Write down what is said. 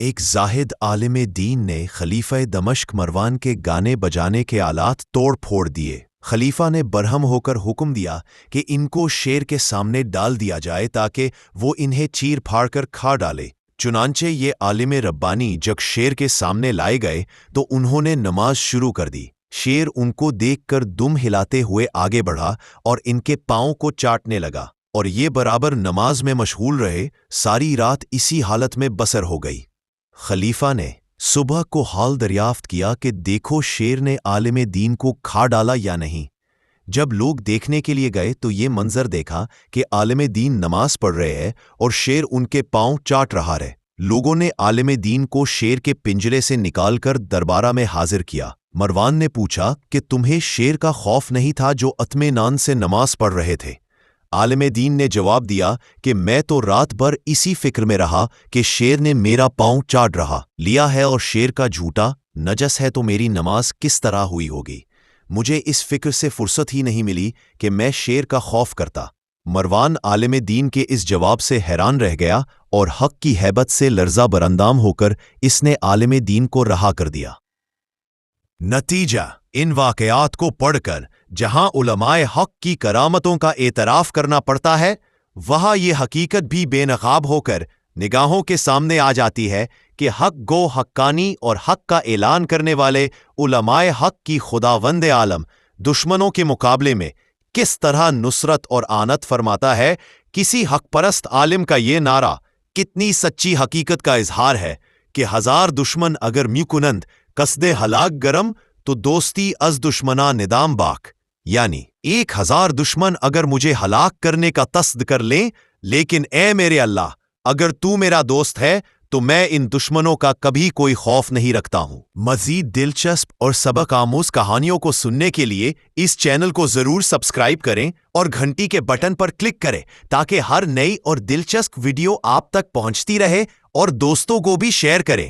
ایک زاہد عالم دین نے خلیفہ دمشق مروان کے گانے بجانے کے آلات توڑ پھوڑ دیے۔ خلیفہ نے برہم ہو کر حکم دیا کہ ان کو شیر کے سامنے ڈال دیا جائے تاکہ وہ انہیں چیر پھاڑ کر کھا ڈالے۔ چنانچہ یہ عالم ربانی جب شیر کے سامنے لائے گئے تو انہوں نے نماز شروع کر دی۔ شیر ان کو دیکھ کر دم ہلاتے ہوئے آگے بڑھا اور ان کے پاؤں کو چاٹنے لگا، اور یہ برابر نماز میں مشغول رہے۔ ساری رات اسی حالت میں بسر ہو گئی۔ خلیفہ نے صبح کو حال دریافت کیا کہ دیکھو شیر نے عالم دین کو کھا ڈالا یا نہیں۔ جب لوگ دیکھنے کے لیے گئے تو یہ منظر دیکھا کہ عالم دین نماز پڑھ رہے ہیں اور شیر ان کے پاؤں چاٹ رہا ہے۔ لوگوں نے عالم دین کو شیر کے پنجرے سے نکال کر دربارہ میں حاضر کیا۔ مروان نے پوچھا کہ تمہیں شیر کا خوف نہیں تھا جو اطمینان سے نماز پڑھ رہے تھے؟ عالم دین نے جواب دیا کہ میں تو رات بھر اسی فکر میں رہا کہ شیر نے میرا پاؤں چاٹ رہا لیا ہے، اور شیر کا جھوٹا نجس ہے تو میری نماز کس طرح ہوئی ہوگی؟ مجھے اس فکر سے فرصت ہی نہیں ملی کہ میں شیر کا خوف کرتا۔ مروان عالم دین کے اس جواب سے حیران رہ گیا اور حق کی ہیبت سے لرزہ براندام ہو کر اس نے عالم دین کو رہا کر دیا۔ نتیجہ ان واقعات کو پڑھ کر جہاں علماء حق کی کرامتوں کا اعتراف کرنا پڑتا ہے، وہاں یہ حقیقت بھی بے نقاب ہو کر نگاہوں کے سامنے آ جاتی ہے کہ حق گو حقانی اور حق کا اعلان کرنے والے علماء حق کی خداوند عالم دشمنوں کے مقابلے میں کس طرح نصرت اور آنت فرماتا ہے۔ کسی حق پرست عالم کا یہ نعرہ کتنی سچی حقیقت کا اظہار ہے کہ 1000 دشمن اگر میو کنند قصد ہلاک گرم تو دوستی از دشمنا ندام باک، یعنی 1000 دشمن اگر مجھے ہلاک کرنے کا قصد کر لیں، لیکن اے میرے اللہ، اگر تو میرا دوست ہے تو میں ان دشمنوں کا کبھی کوئی خوف نہیں رکھتا ہوں۔ مزید دلچسپ اور سبق آموز کہانیوں کو سننے کے لیے اس چینل کو ضرور سبسکرائب کریں اور گھنٹی کے بٹن پر کلک کریں تاکہ ہر نئی اور دلچسپ ویڈیو آپ تک پہنچتی رہے، اور دوستوں کو بھی شیئر کریں۔